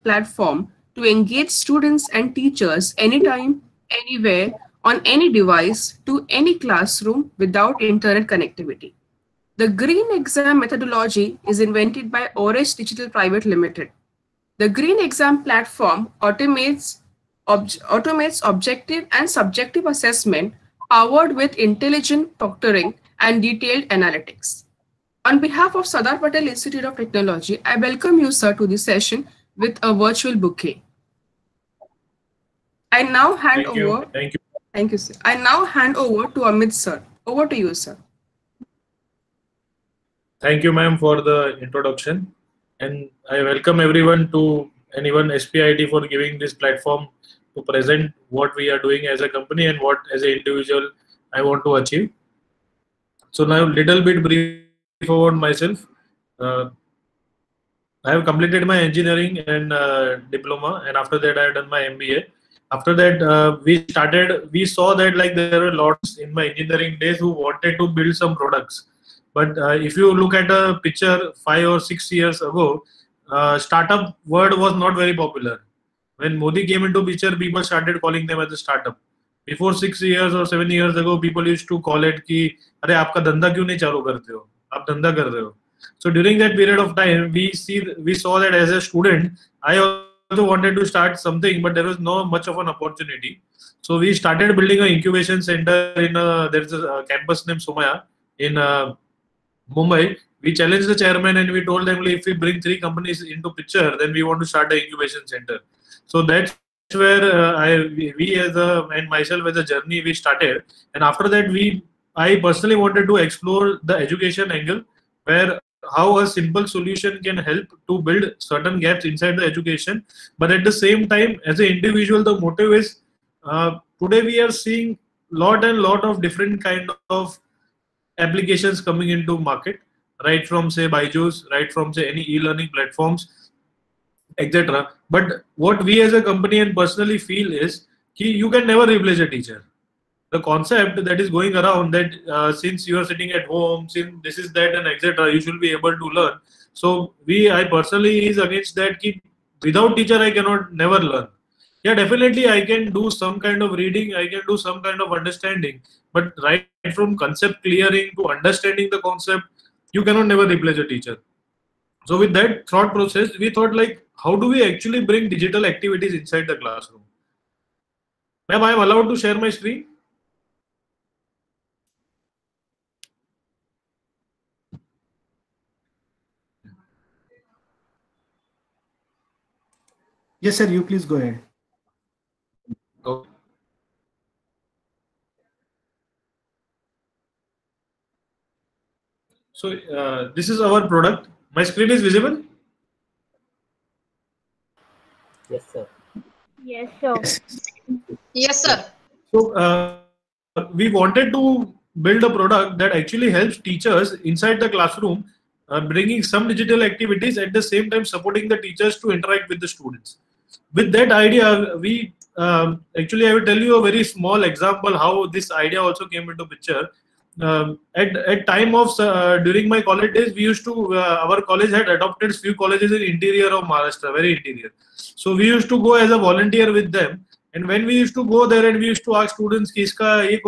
platform to engage students and teachers anytime, anywhere, on any device to any classroom without internet connectivity. The Green Exam methodology is invented by Orange Digital Private Limited. The Green Exam platform automates objective and subjective assessment powered with intelligent proctoring and detailed analytics. On behalf of Sardar Patel Institute of Technology, I welcome you, sir, to this session with a virtual bouquet. I now hand Thank you. over, thank you, sir. I now hand over to Amit, sir. Over to you, sir. Thank you, ma'am, for the introduction. And I welcome everyone to anyone SPIT for giving this platform to present what we are doing as a company and what as an individual I want to achieve. So now little bit brief about myself. Uh, I have completed my engineering and diploma, and after that I have done my MBA. After that, we saw that like there were lots in my engineering days who wanted to build some products. But if you look at a picture 5 or 6 years ago, startup word was not very popular. When Modi came into picture, people started calling them as a startup. Before 6 years or 7 years ago, people used to call it कि अरे आपका धंधा क्यों नहीं चालू करते हो? आप धंधा कर रहे हो. So during that period of time, we saw that as a student, I also wanted to start something, but there was no much of an opportunity. So we started building an incubation center in there's a campus named Somaya in Mumbai. We challenged the chairman and we told them if we bring 3 companies into picture, then we want to start an incubation center. So that's where we as a and myself as a journey we started. And after that, I personally wanted to explore the education angle, where how a simple solution can help to build certain gaps inside the education. But at the same time, as an individual, the motive is today we are seeing lot of different kind of applications coming into market, right from say Byju's, right from say any e-learning platforms, etc. But what we as a company and personally feel is you can never replace a teacher. The concept that is going around that since you are sitting at home, since this is that and etc., you should be able to learn. So I personally is against that. Without teacher, I cannot never learn. Yeah, definitely I can do some kind of reading, I can do some kind of understanding, but right from concept clearing to understanding the concept, you cannot never replace a teacher. So with that thought process, we thought like, how do we actually bring digital activities inside the classroom? Ma'am, I am allowed to share my screen? Yes, sir, you please go ahead. Okay. So this is our product. My screen is visible? Yes, sir. Yes, sir. Yes, sir. So we wanted to build a product that actually helps teachers inside the classroom, bringing some digital activities at the same time supporting the teachers to interact with the students. With that idea, we actually I will tell you a very small example how this idea also came into picture. At time of during my college days, we used to our college had adopted few colleges in interior of Maharashtra, very interior. So we used to go as a volunteer with them. And when we used to go there and we used to ask students कि इसका ये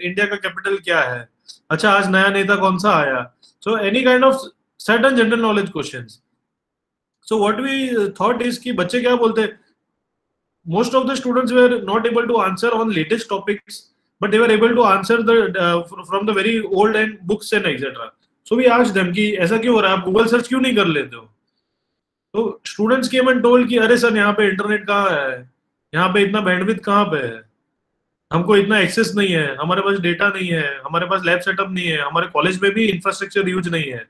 India का capital क्या है, अच्छा आज नया नेता कौन सा आया, so any kind of certain general knowledge questions. So what we thought is कि बच्चे क्या बोलते, most of the students were not able to answer on latest topics, but they were able to answer from the very old and books and etc. So we asked them कि ऐसा क्यों हो रहा है, आप गूगल सर्च क्यों नहीं कर लेते हो? तो स्टूडेंट्स केम एंड टोल्ड कि अरे सर यहाँ पे इंटरनेट कहाँ है, यहाँ पे इतना बैंडविड्थ कहाँ पे है, हमको इतना एक्सेस नहीं है, हमारे पास डेटा नहीं है, हमारे पास लैब सेटअप नहीं है, हमारे कॉलेज में भी इंफ्रास्ट्रक्चर यूज नहीं है.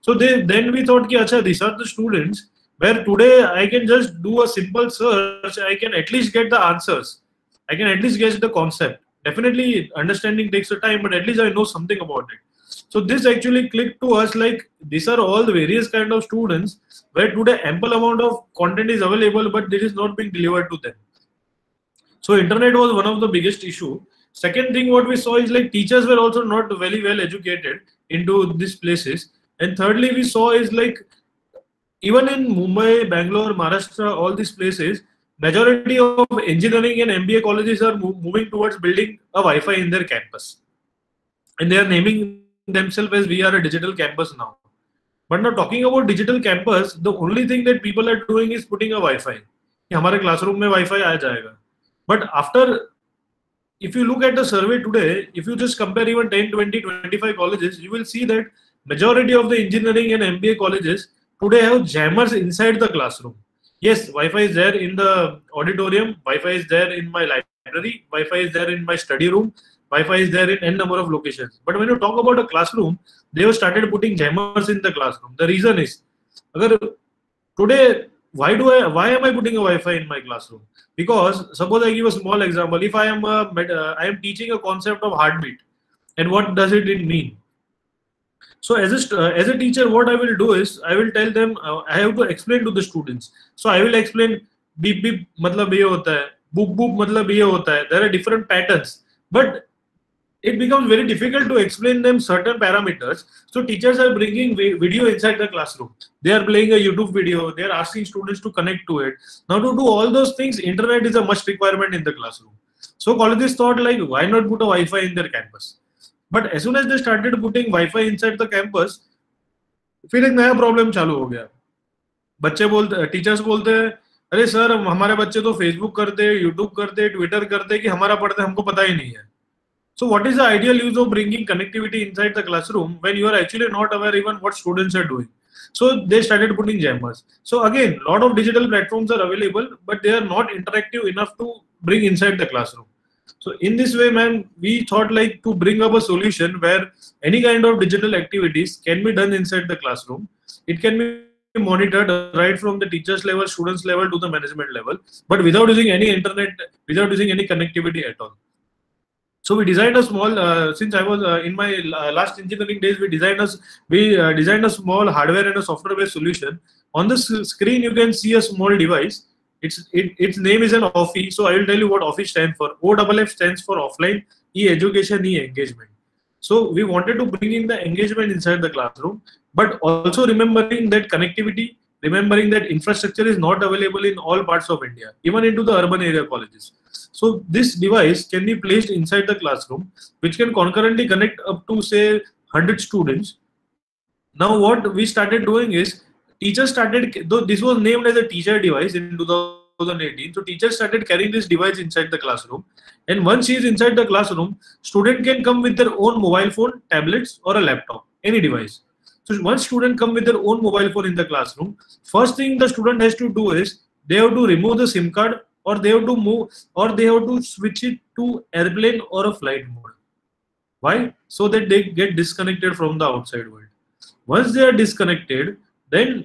So then we thought कि अच्छा these are the students where today I can just do a simple search, I can at least get the answers, I can at least get the concept. Definitely understanding takes a time, but at least I know something about it. So this actually clicked to us like these are all the various kind of students where today ample amount of content is available, but it is not being delivered to them. So internet was one of the biggest issue. Second thing what we saw is like teachers were also not very well educated into these places. And thirdly we saw is like even in Mumbai, Bangalore, Maharashtra, all these places, majority of engineering and MBA colleges are moving towards building a Wi-Fi in their campus. And they are naming themselves as we are a digital campus now. But now talking about digital campus, the only thing that people are doing is putting a Wi-Fi. हमारे classroom में Wi-Fi आ जाएगा. But after, if you look at the survey today, if you just compare even 10, 20, 25 colleges, you will see that majority of the engineering and MBA colleges today have jammers inside the classroom. Yes, Wi-Fi is there in the auditorium, Wi-Fi is there in my library, Wi-Fi is there in my study room, Wi-Fi is there in n number of locations. But when you talk about a classroom, they have started putting jammers in the classroom. The reason is, today, why am I putting a Wi-Fi in my classroom? Because suppose I give a small example. If I am teaching a concept of heartbeat, and what does it mean? So as a teacher, what I will do is I will tell them I have to explain to the students. So I will explain beep beep मतलब ये होता है, boop boop मतलब ये होता है. There are different patterns, but it becomes very difficult to explain them certain parameters. So teachers are bringing video inside the classroom. They are playing a YouTube video. They are asking students to connect to it. Now to do all those things, internet is a must requirement in the classroom. So colleges thought like, why not put a Wi-Fi in their campus? But as soon as they started putting Wi-Fi inside the campus, फिर एक नया problem चालू हो गया. बच्चे बोलते, teachers बोलते हैं, अरे सर हमारे बच्चे तो फेसबुक करते, यूट्यूब करते, ट्विटर करते कि हमारा पढ़ते हमको पता ही नहीं है. So what is the ideal use of bringing connectivity inside the classroom when you are actually not aware even what students are doing? So they started putting jammers. So again, a lot of digital platforms are available, but they are not interactive enough to bring inside the classroom. So in this way, man, we thought like to bring up a solution where any kind of digital activities can be done inside the classroom. It can be monitored right from the teachers level, students level to the management level, but without using any internet, without using any connectivity at all. So we designed a small, since I was in my last engineering days, we designed a small hardware and a software-based solution. On the screen, you can see a small device. Its name is an OFFIE. So I will tell you what OFFIE stands for. OFF stands for offline, e-education, e-engagement. So we wanted to bring in the engagement inside the classroom, but also remembering that connectivity, remembering that infrastructure is not available in all parts of India, even into the urban area colleges. So this device can be placed inside the classroom, which can concurrently connect up to say 100 students. Now what we started doing is, teachers started, though this was named as a teacher device in 2018, so teachers started carrying this device inside the classroom. And once she is inside the classroom, student can come with their own mobile phone, tablets or a laptop, any device. So once student come with their own mobile phone in the classroom, first thing the student has to do is they have to remove the SIM card, or they have to move, or they have to switch it to airplane or a flight mode. Why? So that they get disconnected from the outside world. Once they are disconnected, then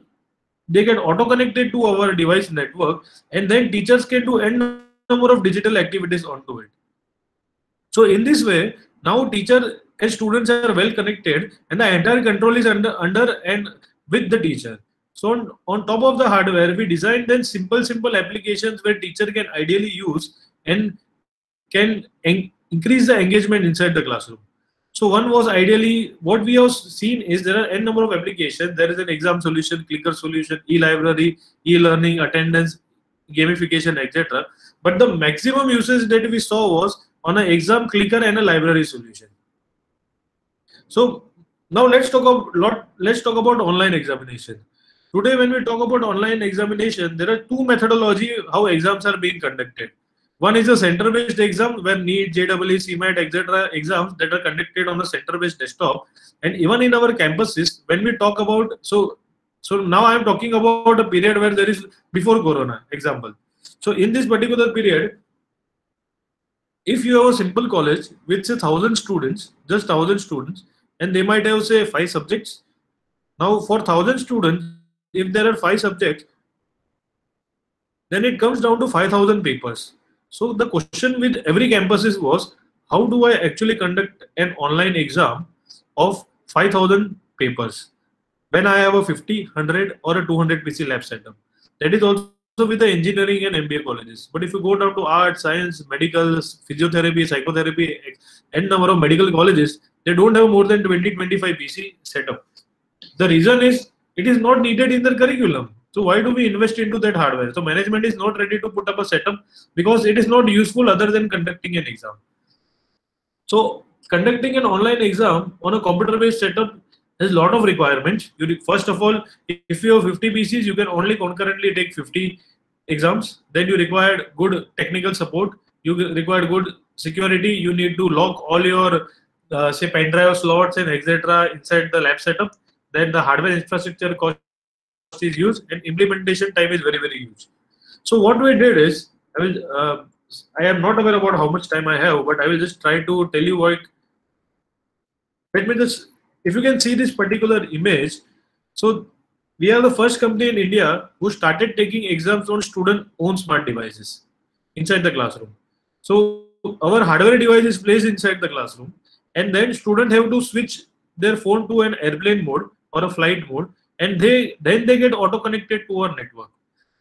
they get auto-connected to our device network, and then teachers can do n number of digital activities onto it. So in this way, now teacher and students are well connected, and the entire control is under and with the teacher. So on top of the hardware, we designed then simple applications where teacher can ideally use and can increase the engagement inside the classroom. So one was ideally, what we have seen is there are n number of applications. There is an exam solution, clicker solution, e-library, e-learning, attendance, gamification, etc. But the maximum usage that we saw was on an exam clicker and a library solution. So now let's talk about online examination. Today, when we talk about online examination, there are two methodologies how exams are being conducted. One is a center-based exam where NEET, JEE, CMAT, etc. exams that are conducted on a center-based desktop. And even in our campuses, when we talk about, so now I am talking about a period where there is before Corona, example. So in this particular period, if you have a simple college with say 1,000 students, just 1,000 students, and they might have say 5 subjects. Now for 1,000 students, if there are 5 subjects, then it comes down to 5,000 papers. So the question with every campuses was, how do I actually conduct an online exam of 5,000 papers when I have a 50, 100 or a 200 PC lab setup? That is also with the engineering and MBA colleges. But if you go down to arts, science, medical, physiotherapy, psychotherapy, n number of medical colleges, they don't have more than 20-25 PC setup. The reason is it is not needed in their curriculum. So why do we invest into that hardware? So management is not ready to put up a setup because it is not useful other than conducting an exam. So conducting an online exam on a computer-based setup has a lot of requirements. First of all, if you have 50 PCs, you can only concurrently take 50 exams. Then you require good technical support. You require good security. You need to lock all your say pen drive slots and etc. inside the lab setup. Then the hardware infrastructure cost is huge and implementation time is very huge. So what we did is, I am not aware about how much time I have, but I will just try to tell you what. Let me just, if you can see this particular image, so we are the first company in India who started taking exams on student-owned smart devices inside the classroom. So our hardware device is placed inside the classroom, and then students have to switch their phone to an airplane mode or a flight mode, and then they get auto-connected to our network.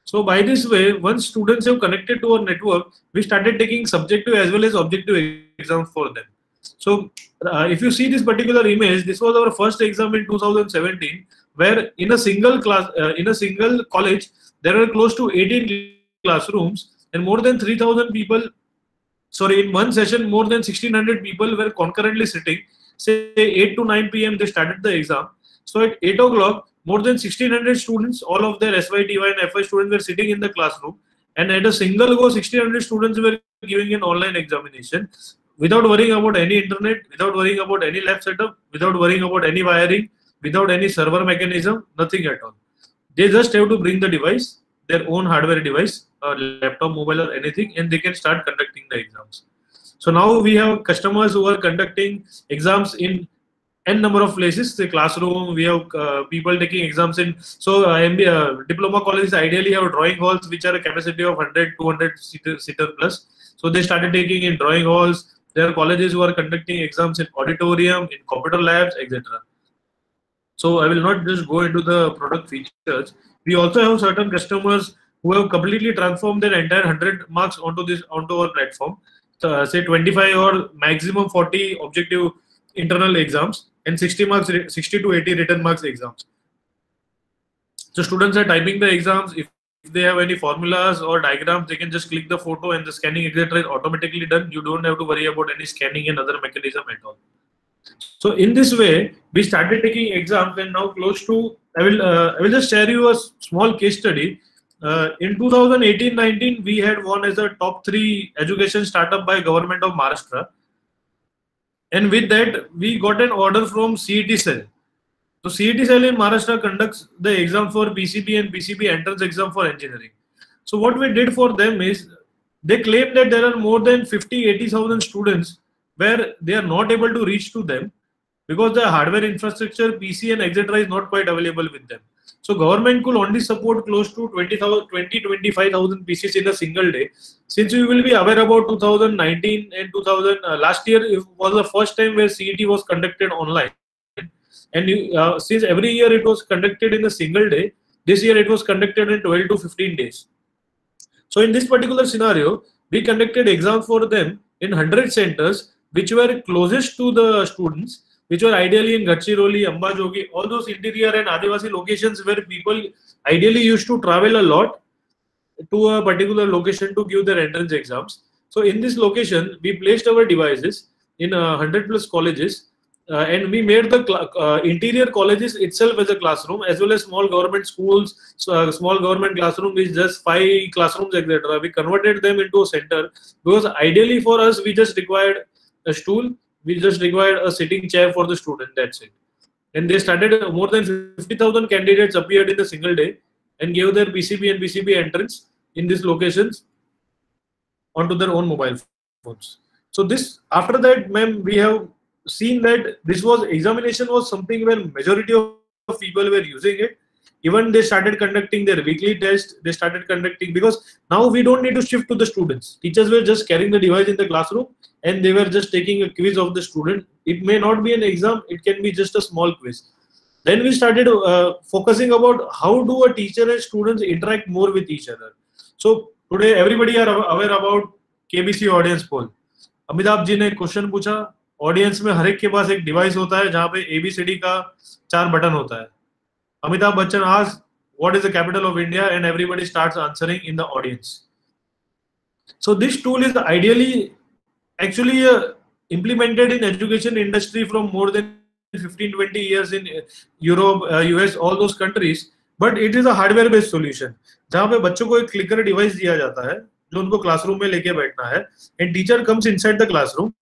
So by this way, once students have connected to our network, we started taking subjective as well as objective exams for them. So if you see this particular image, this was our first exam in 2017, where in a single class, in a single college, there were close to 18 classrooms and more than 3,000 people. Sorry, in one session, more than 1,600 people were concurrently sitting. Say 8 to 9 p.m. they started the exam. So at 8 o'clock, more than 1,600 students, all of their SYTY and FY students were sitting in the classroom, and at a single go, 1,600 students were giving an online examination without worrying about any internet, without worrying about any lab setup, without worrying about any wiring, without any server mechanism, nothing at all. They just have to bring the device, their own hardware device, laptop, mobile or anything, and they can start conducting the exams. So now we have customers who are conducting exams in n number of places. The classroom, we have people taking exams in. So diploma colleges ideally have drawing halls which are a capacity of 100, 200 seater plus. So they started taking in drawing halls. There are colleges who are conducting exams in auditorium, in computer labs, etc. So I will not just go into the product features. We also have certain customers who have completely transformed their entire 100 marks onto our platform. So, say 25 or maximum 40 objective internal exams and 60 to 80 written marks exams. So students are typing the exams. If they have any formulas or diagrams, they can just click the photo and the scanning etc. is automatically done. You don't have to worry about any scanning and other mechanism at all. So in this way, we started taking exams, and now close to, I will just share you a small case study. In 2018-19, we had won as a top 3 education startup by government of Maharashtra. And with that, we got an order from CET Cell. So CET Cell in Maharashtra conducts the exam for PCB and PCB entrance exam for engineering. So what we did for them is, they claim that there are more than 80,000 students where they are not able to reach to them because the hardware infrastructure, PC and etc. is not quite available with them. So government could only support close to 25,000 PCs in a single day. Since we will be aware about 2019 and 2000, last year it was the first time where CET was conducted online. And since every year it was conducted in a single day, this year it was conducted in 12 to 15 days. So in this particular scenario, we conducted exams for them in 100 centers, which were closest to the students, which were ideally in Gadchiroli, Ambajogi, all those interior and Adivasi locations where people ideally used to travel a lot to a particular location to give their entrance exams. So in this location, we placed our devices in 100 plus colleges, and we made the interior colleges itself as a classroom, as well as small government schools, small government classroom with just 5 classrooms, etc. We converted them into a center because ideally for us, we just required a stool. We just required a sitting chair for the student, that's it. And they started, more than 50,000 candidates appeared in a single day and gave their PCB and PCB entrance in these locations onto their own mobile phones. So this, after that, ma'am, we have seen that this examination was something where majority of people were using it. Even they started conducting their weekly test. They started conducting, because now we don't need to shift to the students. Teachers were just carrying the device in the classroom and they were just taking a quiz of the student. It may not be an exam. It can be just a small quiz. Then we started focusing about how do a teacher and students interact more with each other. So today everybody are aware about KBC audience poll. Amitabh ji ने question पूछा, audience में हर एक के पास एक device होता है जहां पे ABCD का 4 बटन होता है. Amitabh Bachchan asks, what is the capital of India? And everybody starts answering in the audience. So this tool is ideally actually implemented in education industry from more than 15-20 years in Europe, US, all those countries. But it is a hardware based solution. जहाँ पे बच्चों को एक clicker device दिया जाता है जो उनको क्लासरूम में लेके बैठना है, and teacher comes inside the classroom,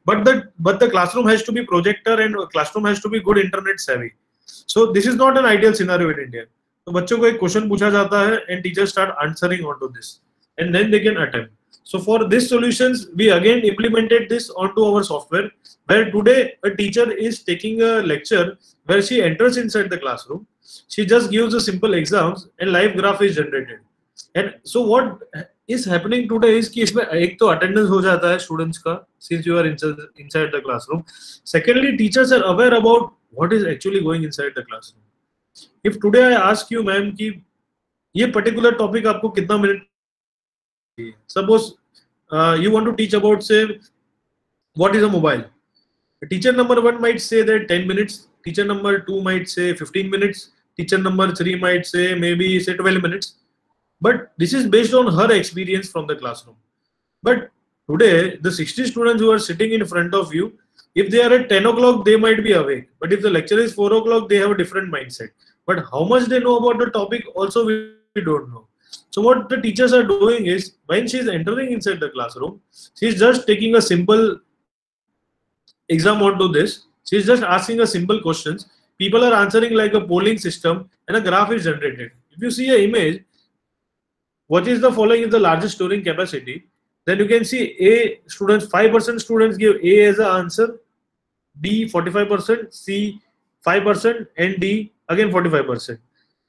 but the classroom has to be projector and classroom has to be good internet savvy. So this is not an ideal scenario in India. तो बच्चों को एक question पूछा जाता है and teachers start answering onto this, and then they can attempt. So for these solutions, we again implemented this onto our software, where today a teacher is taking a lecture where she enters inside the classroom. She just gives a simple exams and live graph is generated. And so what is happening today is कि इसमें एक तो attendance हो जाता है students का since you are inside the classroom. Secondly, teachers are aware about what is actually going inside the classroom. If today I ask you, ma'am, कि ये particular topic आपको कितना minute, suppose you want to teach about, say, what is a mobile. Teacher number 1 might say that 10 minutes, teacher number 2 might say 15 minutes, teacher number 3 might say maybe say 12 minutes. But this is based on her experience from the classroom. But today, the 60 students who are sitting in front of you, if they are at 10 o'clock, they might be awake. But if the lecture is 4 o'clock, they have a different mindset. But how much they know about the topic also we don't know. So what the teachers are doing is, when she is entering inside the classroom, she is just taking a simple exam onto this. She is just asking a simple questions. People are answering like a polling system, and a graph is generated. If you see an image, what is the following is the largest storing capacity, then you can see A students, 5% students give A as an answer, B 45%, C 5%, and D again 45%.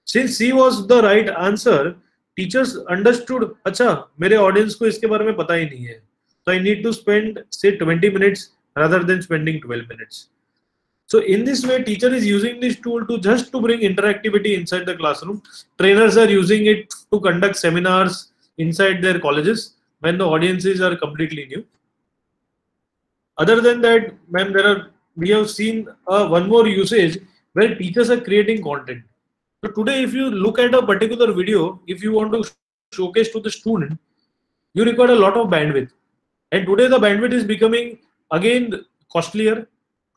Since C was the right answer, teachers understood, अच्छा मेरे audience को इसके बारे में पता ही नहीं है, so I need to spend say 20 minutes rather than spending 12 minutes. So in this way, teacher is using this tool to just to bring interactivity inside the classroom. Trainers are using it to conduct seminars inside their colleges when the audiences are completely new. Other than that, ma'am, we have seen one more usage where teachers are creating content. So today, if you look at a particular video, if you want to showcase to the student, you require a lot of bandwidth. And today the bandwidth is becoming again costlier.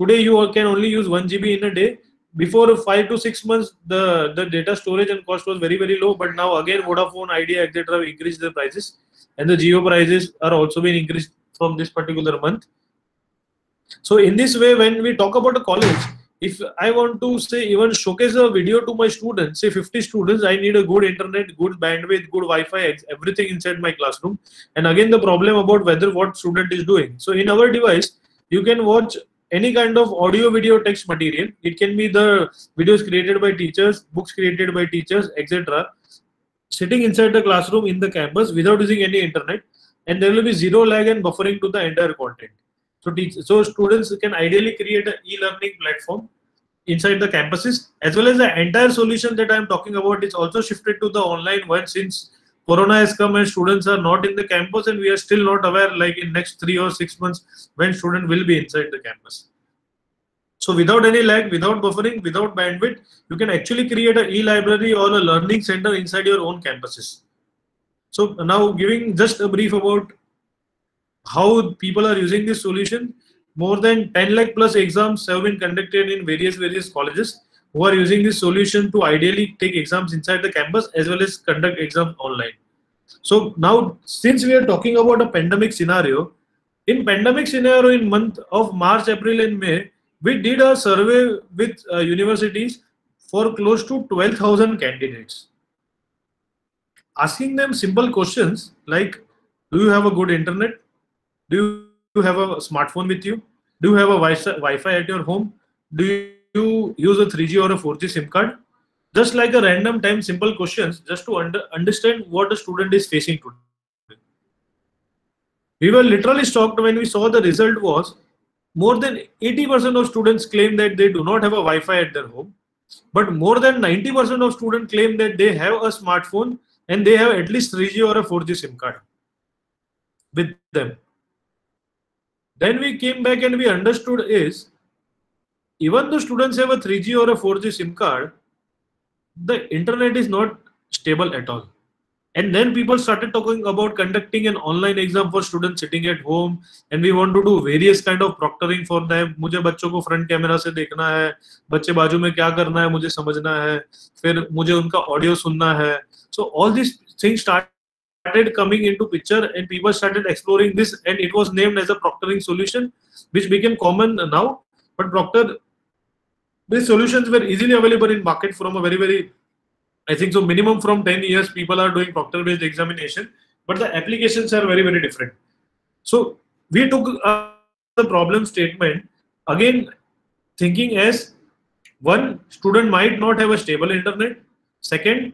Today you can only use 1 GB in a day. Before 5 to 6 months, the data storage and cost was very, very low. But now again, Vodafone, Idea, etc. have increased their prices. And the Jio prices are also being increased from this particular month. So in this way, when we talk about a college, if I want to say even showcase a video to my students, say 50 students, I need a good internet, good bandwidth, good Wi-Fi, everything inside my classroom. And again, the problem about whether what student is doing. So in our device, you can watch any kind of audio, video, text material. It can be the videos created by teachers, books created by teachers, etc. Sitting inside the classroom in the campus without using any internet, and there will be zero lag and buffering to the entire content. So students can ideally create an e-learning platform inside the campuses, as well as the entire solution that I am talking about is also shifted to the online one, since Corona has come and students are not in the campus, and we are still not aware like in next 3 or 6 months when student will be inside the campus. So without any lag, without buffering, without bandwidth, you can actually create an e-library or a learning center inside your own campuses. So now giving just a brief about how people are using this solution. More than 10 lakh plus exams have been conducted in various colleges who are using this solution to ideally take exams inside the campus as well as conduct exams online. So now, since we are talking about a pandemic scenario, in pandemic scenario in month of March, April and May, we did a survey with universities for close to 12,000 candidates, asking them simple questions like, do you have a good internet? Do you have a smartphone with you? Do you have a Wi-Fi at your home? Do you use a 3G or a 4G SIM card? Just like a random time simple questions, just to understand what a student is facing today. We were literally shocked when we saw the result was more than 80% of students claim that they do not have a Wi-Fi at their home, but more than 90% of students claim that they have a smartphone and they have at least 3G or a 4G SIM card with them. Then we came back and we understood is, even though students have a 3G or a 4G SIM card, the internet is not stable at all. And then people started talking about conducting an online exam for students sitting at home, and we want to do various kind of proctoring for them. मुझे बच्चों को front camera से देखना है, बच्चे बाजू में क्या करना है मुझे समझना है, फिर मुझे उनका ऑडियो सुनना है. So all these things started coming into picture, and people started exploring this, and it was named as a proctoring solution, which became common now. But these solutions were easily available in market from a very, I think so, minimum from 10 years people are doing proctor based examination, but the applications are very different. So we took the problem statement again, thinking as one, student might not have a stable internet. Second,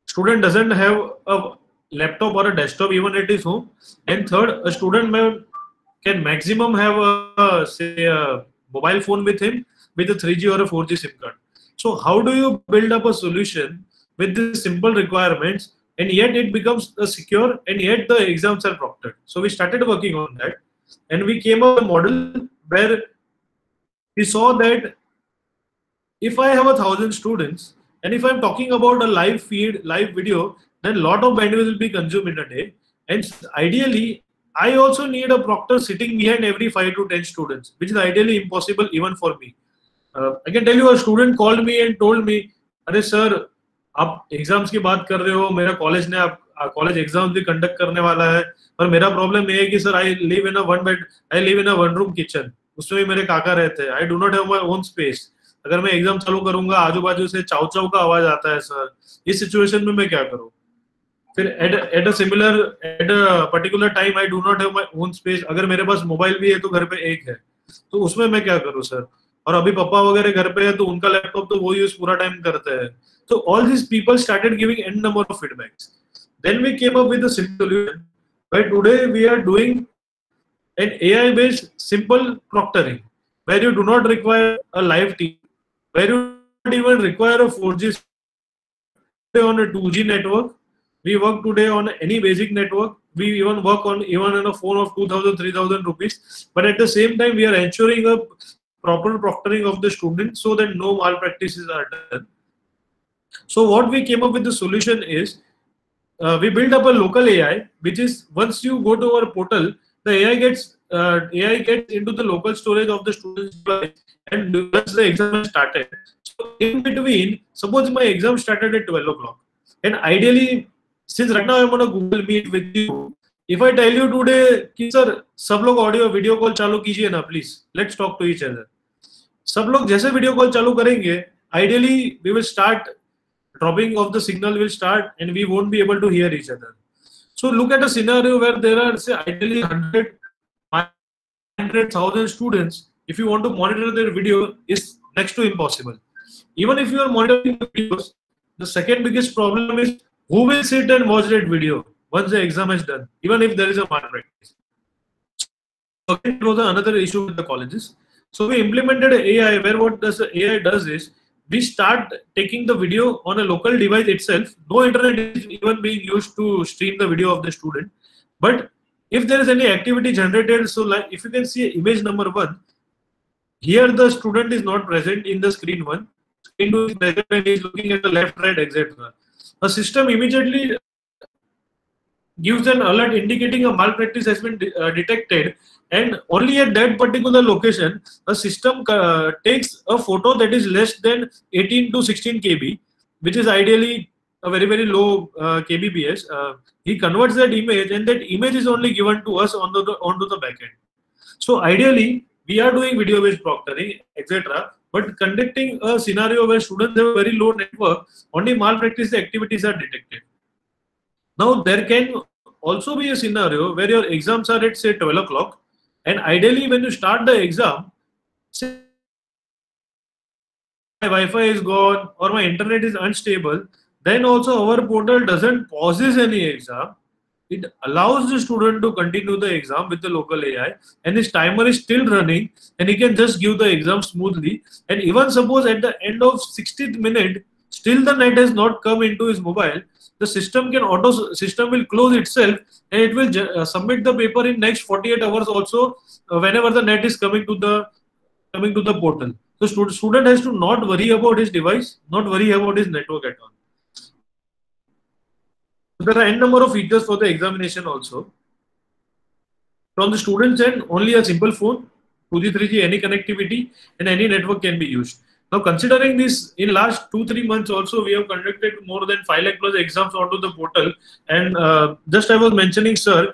student doesn't have a laptop or a desktop even at his home. And third, a student can maximum have a mobile phone with him with a 3G or a 4G SIM card. So how do you build up a solution with these simple requirements, and yet it becomes secure, and yet the exams are proctored? So we started working on that, and we came up with a model where we saw that if I have 1,000 students, and if I'm talking about a live feed, live video, then a lot of bandwidth will be consumed in a day. And ideally, I also need a proctor sitting behind every 5 to 10 students, which is ideally impossible even for me. I can tell you, a student called me and told me, अरे sir आप exams की बात कर रहे हो, मेरा college ने college exams भी कंडक्ट करने वाला है, पर मेरा प्रॉब्लम ये है कि sir I live in a one room kitchen, उसमें भी मेरे काका रहते हैं, I do not have my own space. अगर मैं एग्जाम चालू करूंगा आजू बाजू से चाव चाव का आवाज आता है सर, इस सिचुएशन में मैं क्या करूं? फिर at a particular time I do not have my own space. अगर मेरे पास मोबाइल भी है तो घर पे एक है, तो उसमें मैं क्या करूं सर? और अभी पापा वगैरह घर पे है तो उनका लैपटॉप तो वो यूज पूरा टाइम करते हैं. So all these people started giving n number of feedbacks. Then we came up with a simple solution where today we are doing an AI-based simple proctoring, where you do not require a live team, where you don't even require a 4G on a 2G network. We work today on any basic network. We even work on a phone of 2,000, 3,000 rupees. But at the same time, we are ensuring a proper proctoring of the student so that no malpractices are done. So what we came up with the solution is we build up a local AI, which is once you go to our portal, the AI gets into the local storage of the student's device, and once the exam is started. So in between, suppose my exam started at 12 o'clock, and ideally, since right now I'm on a Google Meet with you, if I tell you today कि sir सब लोग audio video call चालू कीजिए ना please, let's talk to each other, सब लोग जैसे video call चालू करेंगे, ideally we will start dropping of the signal will start and we won't be able to hear each other. So look at a scenario where there are, say, ideally 100,000 students. If you want to monitor their video, is next to impossible. Even if you are monitoring the videos, the second biggest problem is who will sit and watch that video once the exam is done, even if there is a malpractice. So it was another issue with the colleges. So we implemented AI where what does the AI does is, we start taking the video on a local device itself. No internet is even being used to stream the video of the student. But if there is any activity generated, so like if you can see image number 1, here the student is not present in the screen 1. Screen 2 is present and is looking at the left, right, etc. A system immediately gives an alert indicating a malpractice has been detected, and only at that particular location a system takes a photo that is less than 18 to 16 KB, which is ideally a very low kbps. He converts that image, and that image is only given to us onto the backend. So ideally we are doing video based proctoring, etc., but conducting a scenario where students have a very low network, only malpractice activities are detected. Now there can also be a scenario where your exams are at say 12 o'clock, and ideally when you start the exam, say my Wi-Fi is gone or my internet is unstable, then also our portal doesn't pauses any exam. It allows the student to continue the exam with the local AI, and his timer is still running, and he can just give the exam smoothly. And even suppose at the end of 60th minute, still the net has not come into his mobile, the system will close itself, and it will submit the paper in next 48 hours also, whenever the net is coming to the portal. So student has to not worry about his device, not worry about his network at all. So there are n number of features for the examination also. From the student's end, only a simple phone, 2G, 3G, any connectivity, and any network can be used. Now, considering this, in last 2-3 months also, we have conducted more than 5 lakh plus exams onto the portal. And just I was mentioning, sir,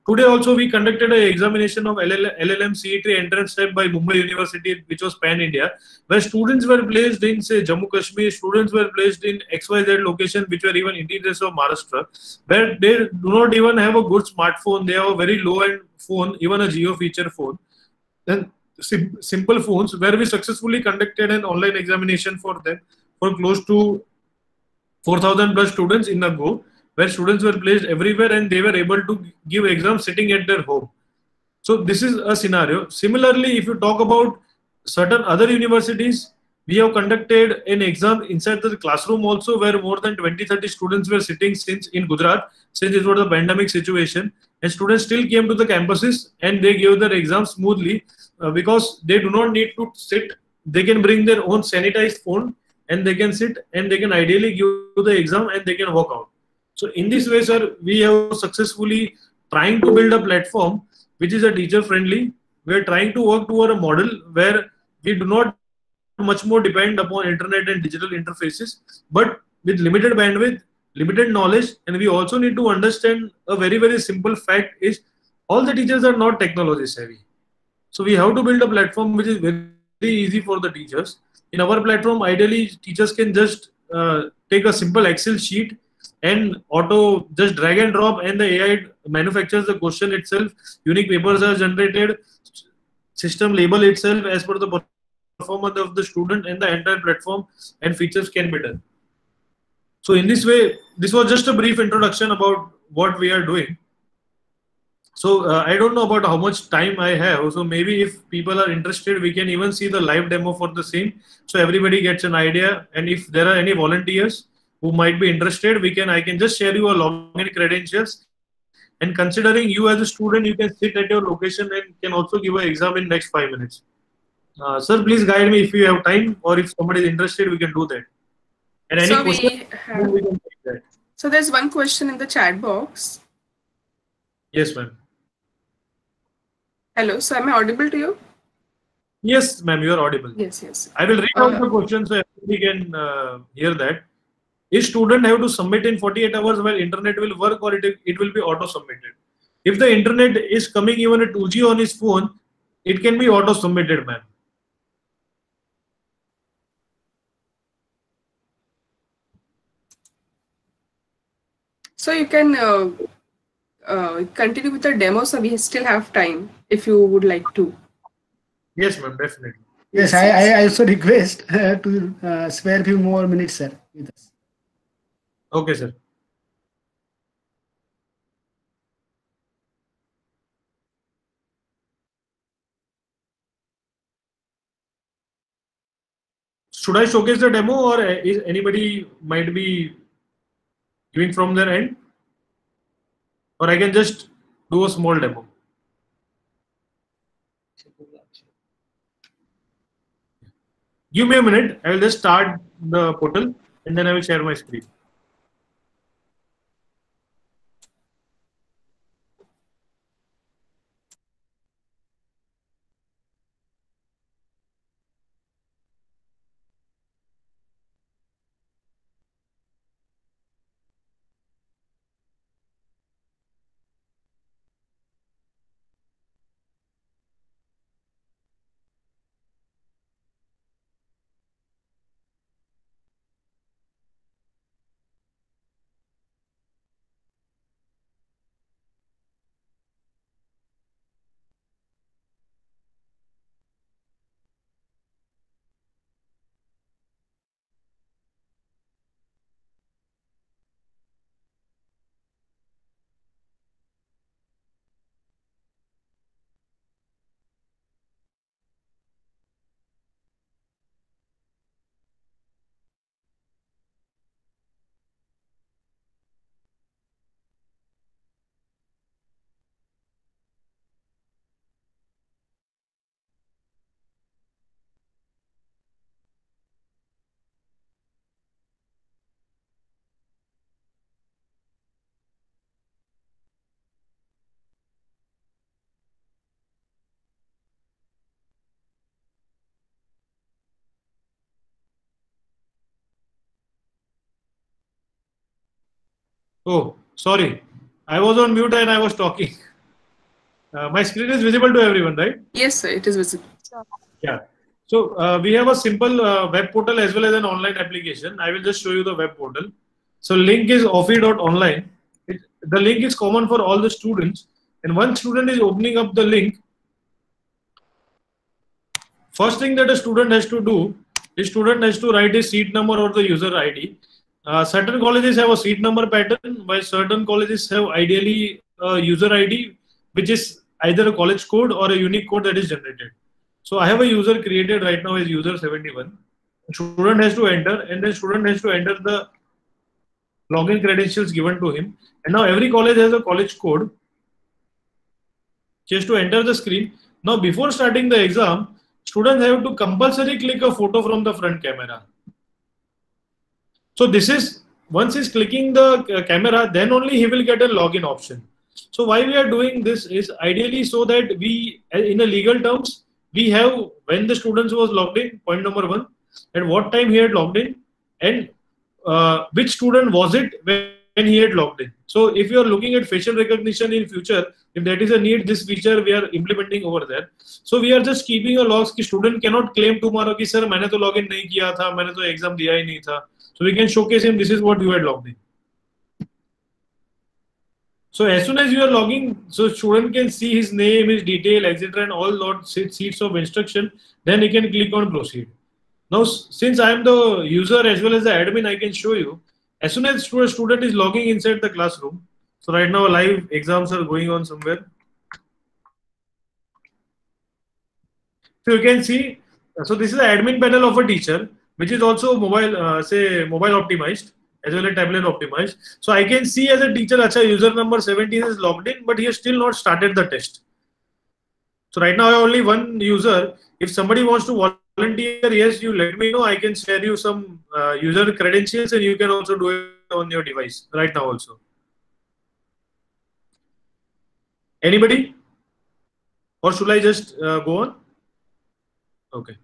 today also we conducted an examination of LLM CET entrance type by Mumbai University, which was pan India, where students were placed in, say, Jammu Kashmir, students were placed in XYZ location, which were even interiors of Maharashtra, where they do not even have a good smartphone. They have a very low end phone, even a Geo feature phone. Then simple phones, where we successfully conducted an online examination for them for close to 4,000 plus students in a go, where students were placed everywhere and they were able to give exams sitting at their home. So this is a scenario. Similarly, if you talk about certain other universities, we have conducted an exam inside the classroom also, where more than 20-30 students were sitting since in Gujarat, since it was a pandemic situation, and students still came to the campuses and they gave their exams smoothly because they do not need to sit. They can bring their own sanitized phone and they can sit and they can ideally give the exam and they can walk out. So in this way, sir, we have successfully trying to build a platform which is a teacher friendly. We are trying to work toward a model where we do not much more depend upon internet and digital interfaces, but with limited bandwidth, limited knowledge, and we also need to understand a very simple fact is all the teachers are not technology savvy. So we have to build a platform which is very easy for the teachers. In our platform, ideally, teachers can just take a simple Excel sheet and auto just drag and drop, and the AI manufactures the question itself. Unique papers are generated, system label itself as per the performance of the student, and the entire platform and features can be done. So in this way, this was just a brief introduction about what we are doing. So I don't know about how much time I have. So maybe if people are interested, we can even see the live demo for the same. So everybody gets an idea. And if there are any volunteers who might be interested, I can just share you a login credentials. And considering you as a student, you can sit at your location and can also give an exam in next 5 minutes. Sir, please guide me if you have time, or if somebody is interested, we can do that. And any So question, we have. we can take that. So there's one question in the chat box. Yes, ma'am. Hello. So am I audible to you? Yes, ma'am, you are audible. Yes. I will read out the question so everybody can hear that. Is student have to submit in 48 hours while internet will work, or it will be auto submitted? If the internet is coming even a 2G on his phone, it can be auto submitted, ma'am. So you can continue with the demo. So we still have time if you would like to. Yes, ma'am, definitely. Yes, I also request to spare few more minutes, sir, with us. Okay, sir. Should I showcase the demo, or is anybody might be giving from their end? Or I can just do a small demo. Give me a minute. I will just start the portal and then I will share my screen. Oh, sorry. I was on mute and I was talking. My screen is visible to everyone, right? Yes, sir, it is visible. Yeah. So we have a simple web portal as well as an online application. I will just show you the web portal. So link is offi.online. The link is common for all the students. And one student is opening up the link. First thing that a student has to do is student has to write his seat number or the user ID. Certain colleges have a seat number pattern, while certain colleges have ideally a user ID, which is either a college code or a unique code that is generated. So I have a user created right now as user 71. Student has to enter, and then student has to enter the login credentials given to him. And now every college has a college code. He has to enter the screen. Now before starting the exam, students have to compulsory click a photo from the front camera. So this is, once he's clicking the camera, then only he will get a login option. So why we are doing this is ideally so that we, in a legal terms, we have when the student was logged in, point number one, at what time he had logged in, and which student was it when he had logged in. So if you are looking at facial recognition in future, if that is a need, this feature we are implementing over there. So we are just keeping a logs कि student cannot claim tomorrow कि sir मैंने तो login नहीं किया था, मैंने तो exam दिया ही नहीं था. So we can showcase him this is what you had logged in. So as soon as you are logging, so student can see his name, his detail, etc., and all lot sheets of instruction. Then he can click on proceed. Now, since I am the user as well as the admin, I can show you. As soon as student is logging inside the classroom, so right now live exams are going on somewhere. So you can see, so this is the admin panel of a teacher, which is also mobile, say mobile optimized as well as tablet optimized. So I can see as a teacher, acha, user number 17 is logged in, but he has still not started the test. So right now I have only one user. If somebody wants to volunteer, yes, you let me know. I can share you some user credentials and you can also do it on your device right now also. Anybody? Or should I just go on? Okay.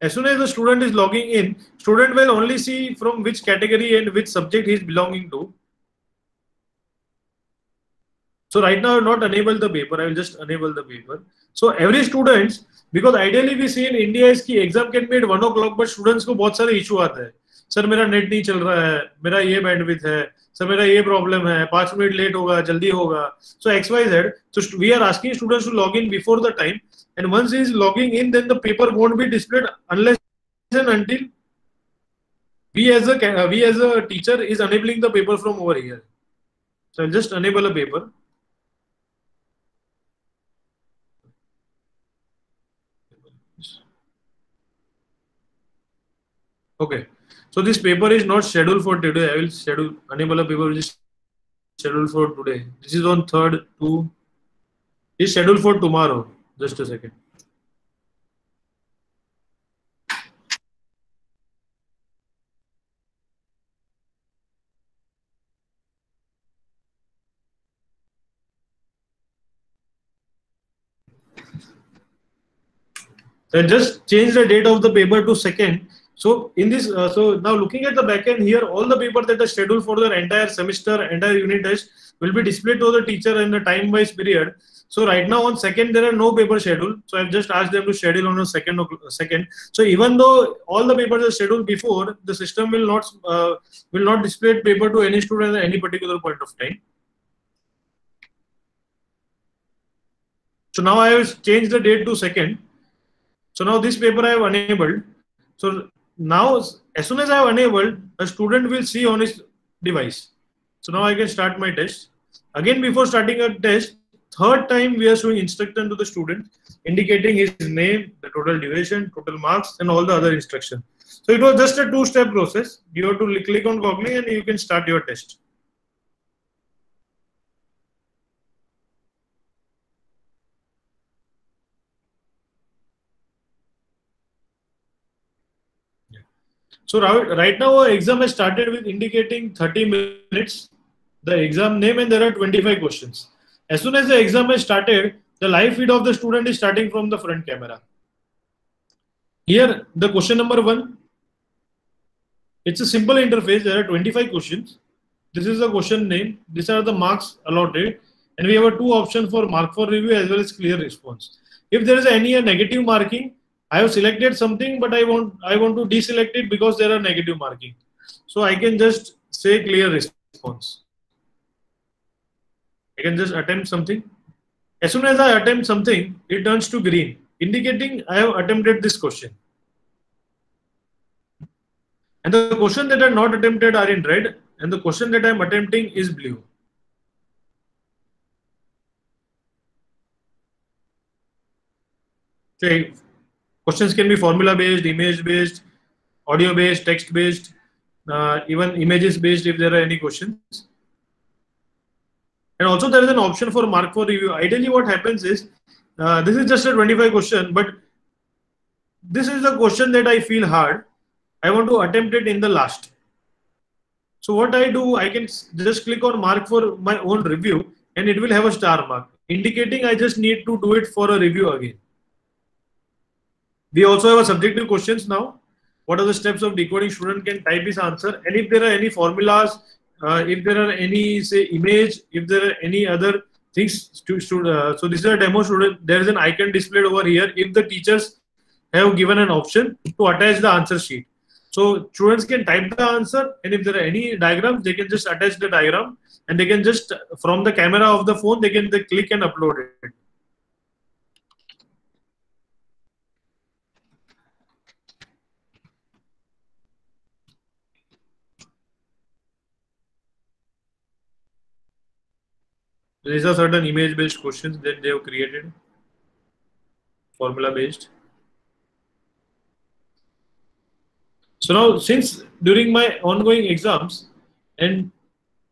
As soon as the student is logging in, student will only see from which category and which subject he is belonging to. So right now I will not enable the paper, I will just enable the paper. So every student, because ideally we see in India is कि exam can be at 1 o'clock, but students को बहुत सारे issue आते हैं. Sir मेरा net नहीं चल रहा है, मेरा ये बैंडविड्थ है, सर मेरा ये प्रॉब्लम है, 5 मिनट लेट होगा, जल्दी होगा. So XYZ. So we are asking students to log in before the time, and once he is logging in, then the paper won't be displayed unless and until we as a teacher is enabling the paper from over here. So I'll just enable a paper. Okay. So this paper is not scheduled for today. I will enable a paper which is scheduled for today. This is on 3rd to, is scheduled for tomorrow. Just a second. So just change the date of the paper to 2nd. So in this, so now looking at the backend here, all the papers that are scheduled for the entire semester, entire unit test will be displayed to the teacher in the time-wise period. So right now on 2nd, there are no paper scheduled. So I've just asked them to schedule on a second. So even though all the papers are scheduled before, the system will not display paper to any student at any particular point of time. So now I have changed the date to 2nd. So now this paper I have enabled. So now as soon as I have enabled, a student will see on his device. So now I can start my test. Again, before starting a test, 3rd time we are showing instruction to the student, indicating his name, the total duration, total marks, and all the other instructions. So it was just a 2-step process. You have to click on Cogni and you can start your test. So right now our exam has started with indicating 30 minutes, the exam name, and there are 25 questions. As soon as the exam has started, the live feed of the student is starting from the front camera. Here, the question number 1. It's a simple interface. There are 25 questions. This is the question name. These are the marks allotted. And we have a 2 options for mark for review as well as clear response. If there is any negative marking, I have selected something, but I want to deselect it because there are negative marking. So I can just say clear response. I can just attempt something. As soon as I attempt something, it turns to green, indicating I have attempted this question. And the question that are not attempted are in red, and the question that I am attempting is blue. Okay. Questions can be formula based, image based, audio based, text based, even images based if there are any questions. And also there is an option for mark for review. Ideally what happens is, this is just a 25 question, but this is the question that I feel hard. I want to attempt it in the last. So what I do, I can just click on mark for my own review and it will have a star mark, indicating I just need to do it for a review again. We also have a subjective questions now. What are the steps of decoding? Student can type his answer, and if there are any formulas, if there are any say image, if there are any other things so this is a demo student. There is an icon displayed over here. If the teachers have given an option to attach the answer sheet, so students can type the answer, and if there are any diagrams, they can just attach the diagram, and they can just from the camera of the phone they can click and upload it. These are certain image-based questions that they have created, formula-based. So now, since during my ongoing exams, and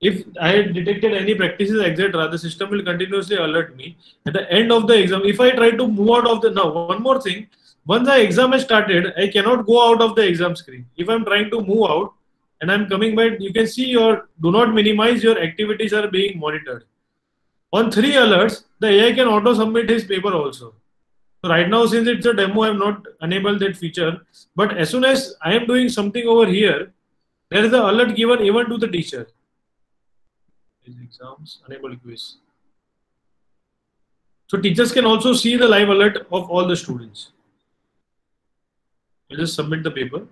if I had detected any practices, etc., the system will continuously alert me. At the end of the exam, if I try to move out of the, now one more thing, once the exam has started, I cannot go out of the exam screen. If I'm trying to move out and I'm coming back, you can see your do not minimize, your activities are being monitored. On 3 alerts, the AI can auto submit his paper also. So right now, since it's a demo, I'm not enabled that feature. But as soon as I am doing something over here, there is an alert given even to the teacher. Exams, enable quiz. So teachers can also see the live alert of all the students. You just submit the paper.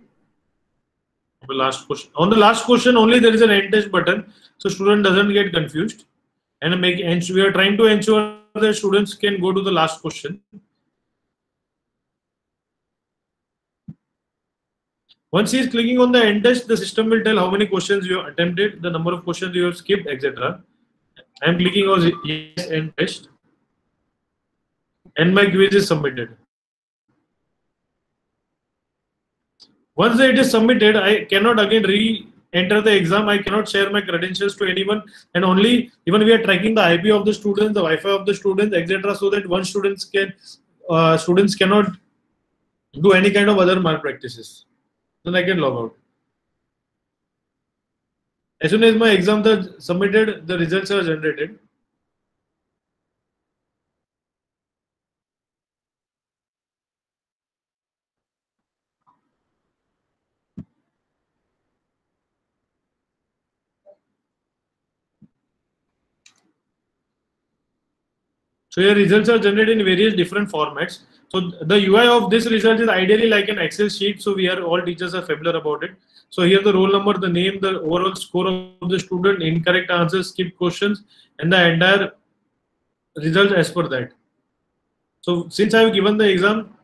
The last question. On the last question only there is an end test button, so student doesn't get confused. And we are trying to ensure that students can go to the last question. Once he is clicking on the end test, the system will tell how many questions you have attempted, the number of questions you have skipped, etc. I am clicking on yes end test, and my quiz is submitted. Once it is submitted, I cannot again re-enter the exam. I cannot share my credentials to anyone, and only even we are tracking the IP of the students, the Wi-Fi of the students, etc. So that one students cannot do any kind of other malpractices. Then I can log out. As soon as my exams are submitted, the results are generated. So your results are generated in various different formats. So the UI of this result is ideally like an Excel sheet. So all teachers are familiar about it. So here the roll number, the name, the overall score of the student, incorrect answers, skip questions, and the entire result as per that. So since I have given the exam,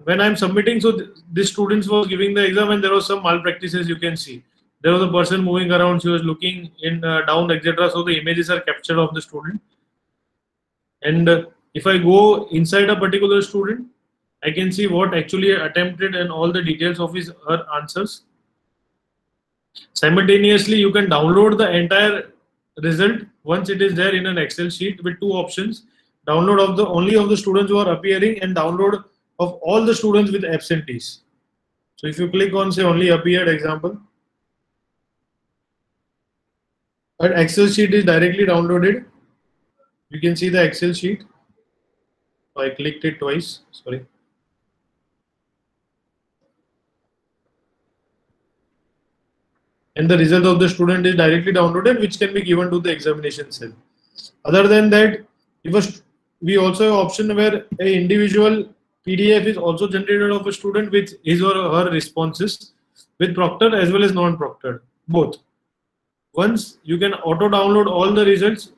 when I am submitting, so this students was giving the exam and there was some malpractices you can see. There was a person moving around, she was looking in down, etc. So the images are captured of the student. And if I go inside a particular student, I can see what actually attempted and all the details of his her answers. Simultaneously, you can download the entire result once it is there in an Excel sheet with 2 options: download of only of the students who are appearing, and download of all the students with absentees. So if you click on say only appeared example, an Excel sheet is directly downloaded. You can see the Excel sheet. I clicked it twice. Sorry. and the result of the student is directly downloaded, which can be given to the examination cell. Other than that, we also have option where a individual PDF is also generated of a student with his or her responses with proctored as well as non-proctored, both. Once you can auto download all the results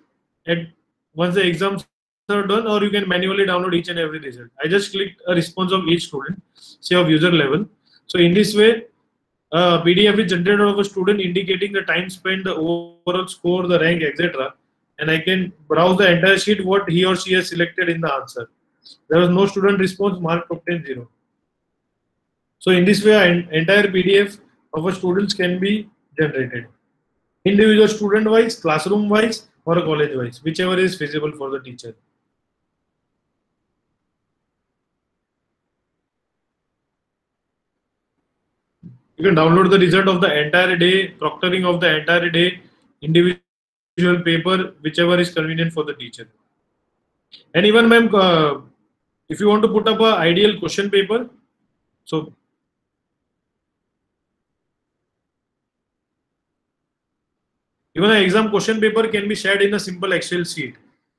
once the exams are done, or you can manually download each and every result. I just clicked a response of each student, say of user level. So in this way, PDF is generated of a student indicating the time spent, the overall score, the rank, etc. And I can browse the entire sheet what he or she has selected in the answer. There was no student response, mark obtained 0. So in this way, an entire PDF of a students can be generated. Individual student wise, classroom wise, or a college wise, whichever is feasible for the teacher. You can download the result of the entire day, proctoring of the entire day, individual paper, whichever is convenient for the teacher. And even, ma'am, if you want to put up an ideal question paper, so even an exam question paper can be shared in a simple Excel sheet.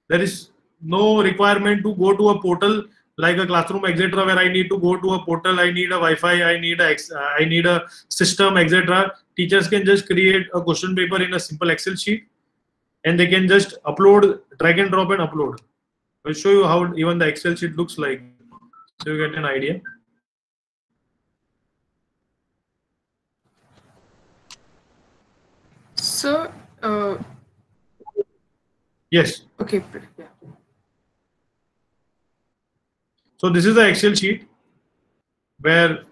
There is no requirement to go to a portal like a classroom, etc., where I need to go to a portal, I need a Wi-Fi, I need a system, etc. Teachers can just create a question paper in a simple Excel sheet, and they can just upload, drag and drop and upload. I'll show you how even the Excel sheet looks like, so you get an idea. So, yes. Okay. Yeah. So this is the Excel sheet where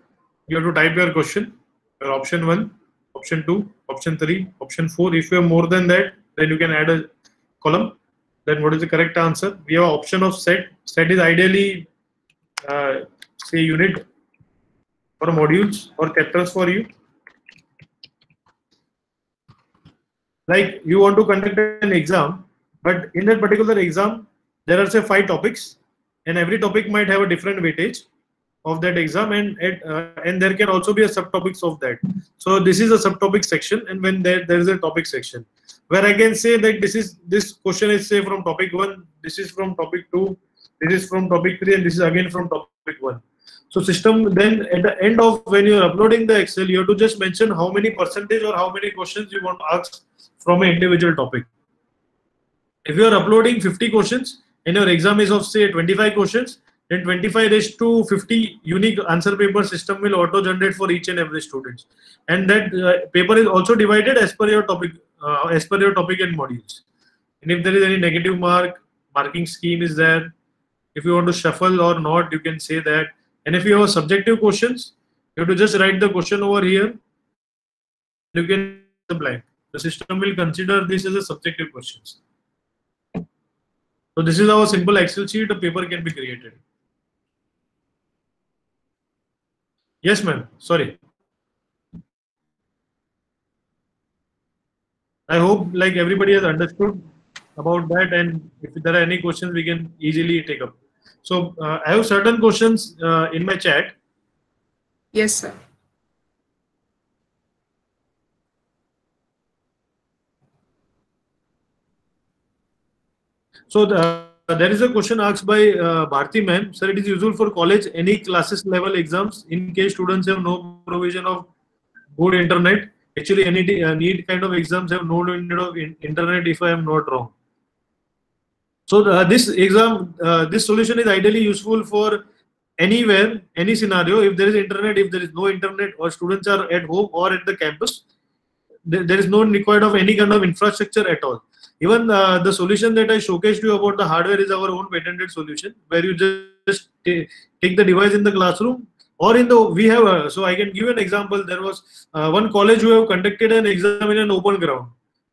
you have to type your question, your option 1, option 2, option 3, option 4. If you have more than that, then you can add a column. Then what is the correct answer? We have an option of set. Set is ideally say unit or modules or chapters for you. Like you want to conduct an exam, but in that particular exam, there are say 5 topics, and every topic might have a different weightage of that exam, and there can also be a subtopics of that. So this is a subtopic section, and when there is a topic section where I can say that this question is say from topic 1, this is from topic 2, this is from topic 3, and this is again from topic 1. So system then at the end of when you are uploading the Excel, you have to just mention how many percentage or how many questions you want to ask from an individual topic. If you are uploading 50 questions and your exam is of say 25 questions, then 25:50 unique answer paper system will auto generate for each and every student, and that paper is also divided as per your topic and modules. And if there is any negative marking scheme is there. If you want to shuffle or not, you can say that. And if you have subjective questions, you have to just write the question over here. You can the blank. The system will consider this as a subjective questions. So this is how a simple Excel sheet, a paper can be created. Yes, ma'am. Sorry. I hope like everybody has understood about that, and if there are any questions, we can easily take up. So I have certain questions in my chat. Yes, sir. So there is a question asked by Bharti ma'am. Sir, it is usual for college any classes level exams in case students have no provision of good internet. Actually, any need kind of exams have no need of internet, if I am not wrong. So this exam, this solution is ideally useful for anywhere, any scenario. If there is internet, if there is no internet, or students are at home or at the campus, there is no required of any kind of infrastructure at all. Even the solution that I showcased you about the hardware is our own patented solution, where you just take the device in the classroom or in the so I can give you an example. There was one college who have conducted an exam in an open ground,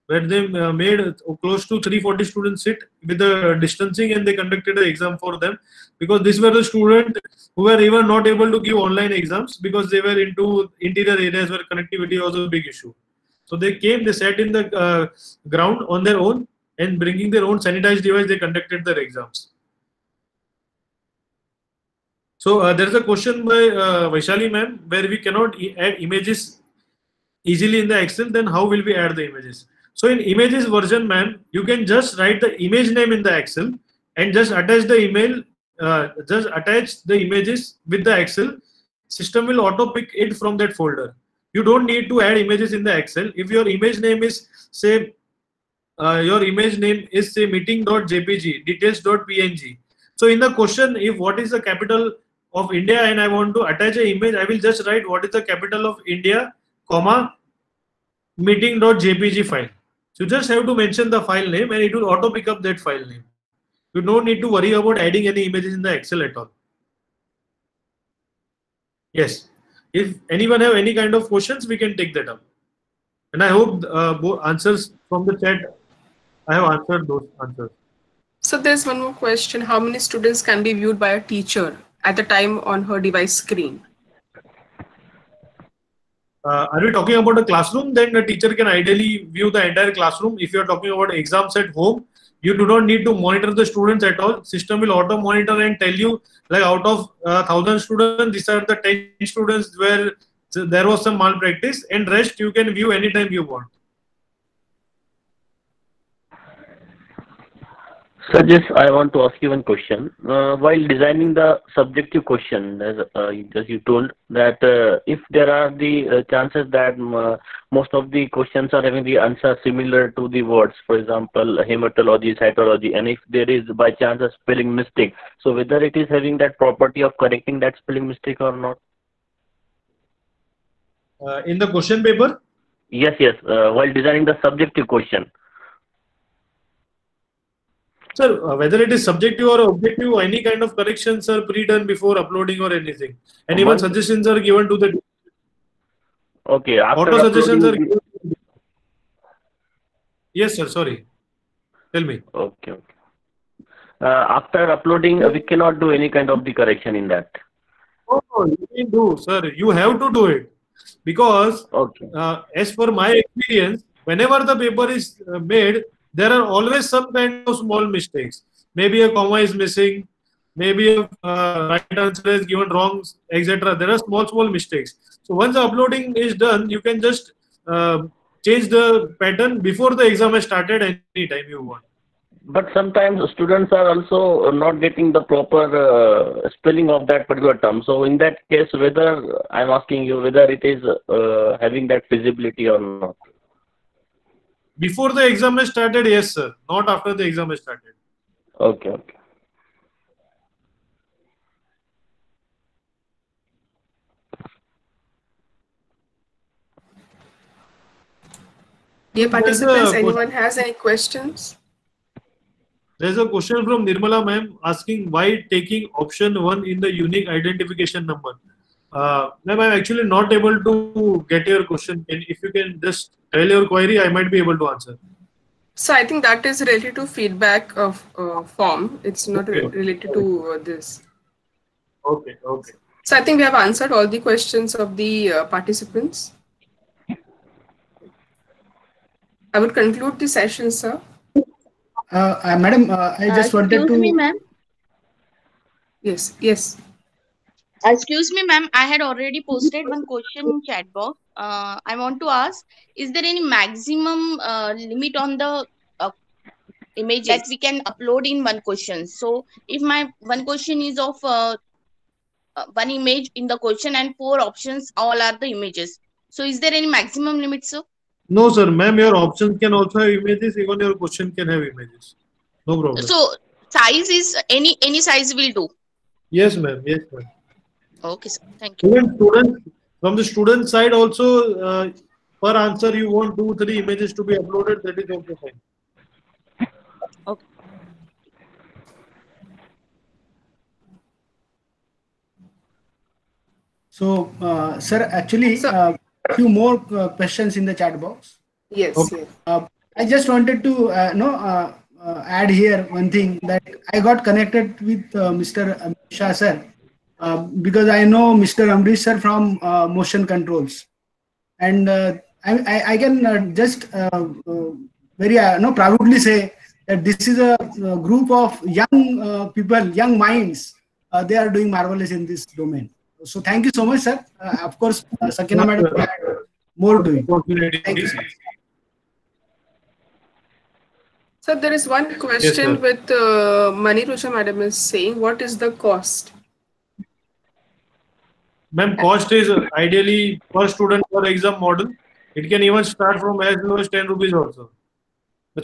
where they made close to 340 students sit with the distancing, and they conducted the exam for them, because these were the students who were even not able to give online exams because they were into interior areas where connectivity was a big issue. So they sat in the ground on their own, and bringing their own sanitized device, they conducted their exams. So there is a question by Vaishali ma'am, where we cannot add images easily in the Excel, then how will we add the images? So in images version, ma'am, you can just write the image name in the Excel and just attach the email, just attach the images with the Excel. System will auto pick it from that folder. You don't need to add images in the Excel. If your image name is say meeting.jpg, details.png. So in the question, if what is the capital of India and I want to attach an image, I will just write what is the capital of India, comma, meeting.jpg file. So you just have to mention the file name and it will auto pick up that file name. You don't need to worry about adding any images in the Excel at all. Yes. If anyone have any kind of questions, we can take that up. And I hope answers from the chat, I have answered those answers. So there's one more question. How many students can be viewed by a teacher at a time on her device screen? Are we talking about a classroom? Then the teacher can ideally view the entire classroom. If you are talking about exams at home, you do not need to monitor the students at all. System will auto monitor and tell you, like, out of 1,000 students, these are the 10 students where there was some malpractice, and rest you can view anytime you want. So just I want to ask you one question. While designing the subjective question, as you told that if there are the chances that most of the questions are having the answer similar to the words, for example, hematology, cytology, and if there is by chance a spelling mistake, so whether it is having that property of correcting that spelling mistake or not? In the question paper? Yes, yes. While designing the subjective question. Sir, whether it is subjective or objective, any kind of corrections are pre-done before uploading or anything. And even suggestions are given to the... Okay. Auto suggestions are given. Yes, sir. Sorry. Tell me. Okay. Okay. After uploading, we cannot do any kind of the correction in that. Oh, you can do, sir. You have to do it. Because as per my experience, whenever the paper is made, there are always some kind of small mistakes. Maybe a comma is missing, maybe a right answer is given wrong, etc. There are small mistakes. So once the uploading is done, you can just change the pattern before the exam has started anytime you want. But sometimes students are also not getting the proper spelling of that particular term. So in that case, whether I'm asking you whether it is having that feasibility or not. Before the exam has started, yes, sir. Not after the exam has started. Okay, okay. Dear participants, anyone has any questions? There's a question from Nirmala ma'am asking why taking option 1 in the unique identification number. Ma'am, I'm actually not able to get your question. If you can just tell your query, I might be able to answer. So I think that is related to feedback of form. It's not related to this. Okay, okay. So I think we have answered all the questions of the participants. I would conclude the session, sir. Madam, I just wanted to... Excuse me, ma'am. Yes, yes. Excuse me, ma'am. I had already posted one question in chat box. I want to ask, is there any maximum limit on the images that we can upload in one question? So if my one question is of one image in the question and 4 options, all are the images. So is there any maximum limit, sir? No, sir. Ma'am, your options can also have images. Even your question can have images. No problem. So size is any size will do. Yes, ma'am. Yes, ma'am. Okay, sir. Thank you. Even students, from the student side also, per answer you want 2-3 images to be uploaded. That is also fine. Okay. So, sir, actually, few more questions in the chat box. Yes. Okay. I just wanted to add here one thing, that I got connected with Mr. Amit Shah sir because I know Mr. Amrish sir from motion controls, and I can just very proudly say that this is a group of young people, young minds. They are doing marvelous in this domain. So thank you so much, sir. Of course, Sakina madam had more doing. Opportunity. Thank you, sir. So there is one question sir. with Manirusha madam is saying, what is the cost? Ma'am, cost is ideally per student per exam model. It can even start from as low as 10 rupees also.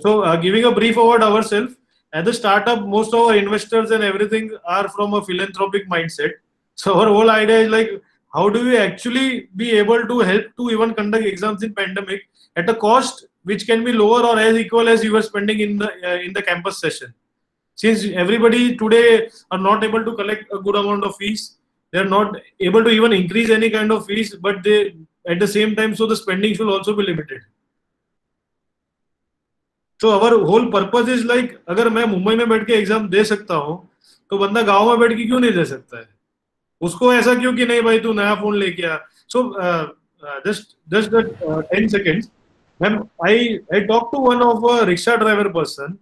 So giving a brief about ourselves, as a startup, most of our investors and everything are from a philanthropic mindset. So our whole idea is like, how do we actually be able to help to even conduct exams in pandemic at a cost which can be lower or as equal as you were spending in the campus session. Since everybody today are not able to collect a good amount of fees, they are not able to even increase any kind of fees, but they at the same time, so the spending should also be limited. So our whole purpose is like, अगर मैं मुंबई में बैठ के exam दे सकता हूँ, तो बंदा गांव में बैठ के क्यों नहीं दे सकता है? उसको ऐसा क्यों कि नहीं भाई तू नया फोन लेके आ? So just 10 seconds. Ma'am, I talked to one of a rickshaw driver person.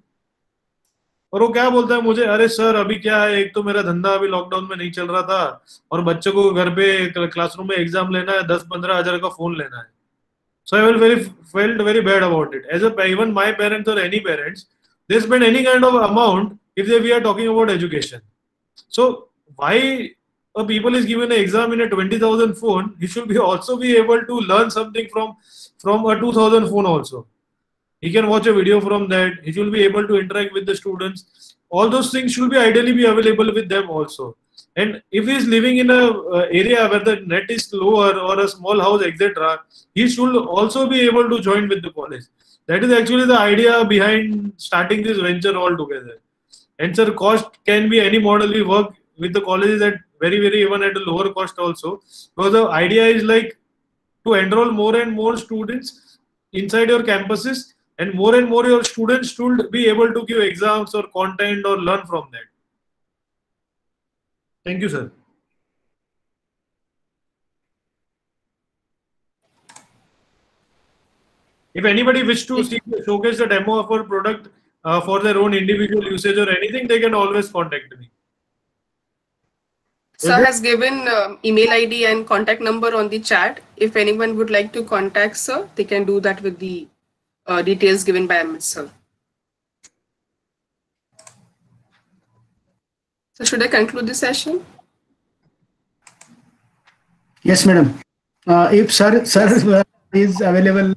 और वो क्या बोलता है मुझे, अरे सर अभी क्या है, एक तो मेरा धंधा अभी लॉकडाउन में नहीं चल रहा था और बच्चों को घर पे क्लासरूम में एग्जाम लेना है, 10-15 हजार का फोन लेना है. So I felt very bad about it. As even my parents or any parents, they spend any kind of amount if we are talking about education. So why a people is given an exam in a 20,000 phone, he should also be able to learn something from a 2,000 phone also. He can watch a video from that. He should be able to interact with the students. All those things should be ideally be available with them also. And if he is living in a area where the net is lower or a small house, etc., he should also be able to join with the college. That is actually the idea behind starting this venture altogether. And sir, cost can be any model. We work with the colleges at very even at a lower cost also. Because the idea is like to enroll more and more students inside your campuses, and more your students should be able to give exams or content or learn from that. Thank you, sir. If anybody wish to showcase the demo of our product for their own individual usage or anything, they can always contact me. Sir has given email ID and contact number on the chat. If anyone would like to contact sir, they can do that with the details given by Amit sir. So should I conclude the session? Yes, madam. If sir is available,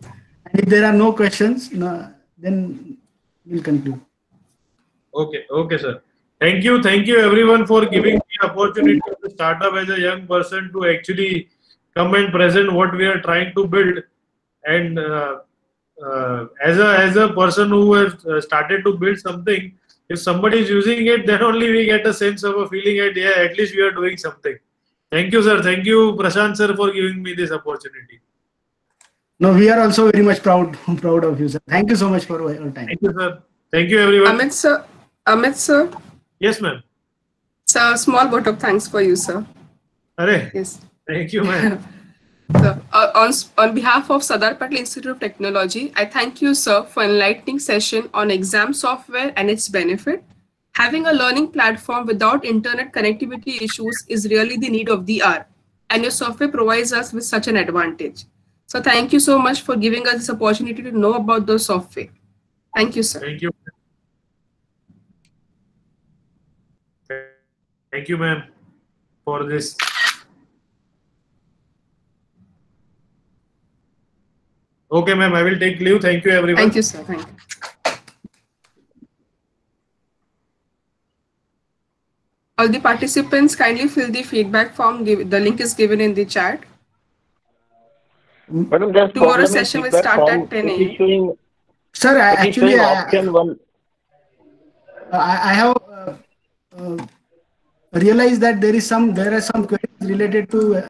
and if there are no questions, then we'll conclude. Okay, sir. Thank you everyone for giving me the opportunity to start up as a young person to actually come and present what we are trying to build. And as a person who has started to build something, if somebody is using it, then only we get a sense of a feeling that yeah, at least we are doing something. Thank you, sir. Thank you, Prashant sir, for giving me this opportunity. No, we are also very much proud of you, sir. Thank you so much for your time. Thank you, sir. Thank you, everyone. Amit sir. Yes, ma'am. Sir, small vote of thanks for you, sir. Arre. Yes. Thank you, ma'am. So, on behalf of Sardar Patel Institute of Technology, I thank you, sir, for enlightening session on exam software and its benefit. Having a learning platform without internet connectivity issues is really the need of the hour, and your software provides us with such an advantage. So thank you so much for giving us this opportunity to know about the software. Thank you, sir. Thank you. Thank you, ma'am, for this. Okay, ma'am, I will take leave. Thank you, everyone. Thank you, sir. Thank you. All the participants kindly fill the feedback form. The link is given in the chat. Tomorrow's session will start at 10 a.m. Sir, actually, I have realized that there are some queries related to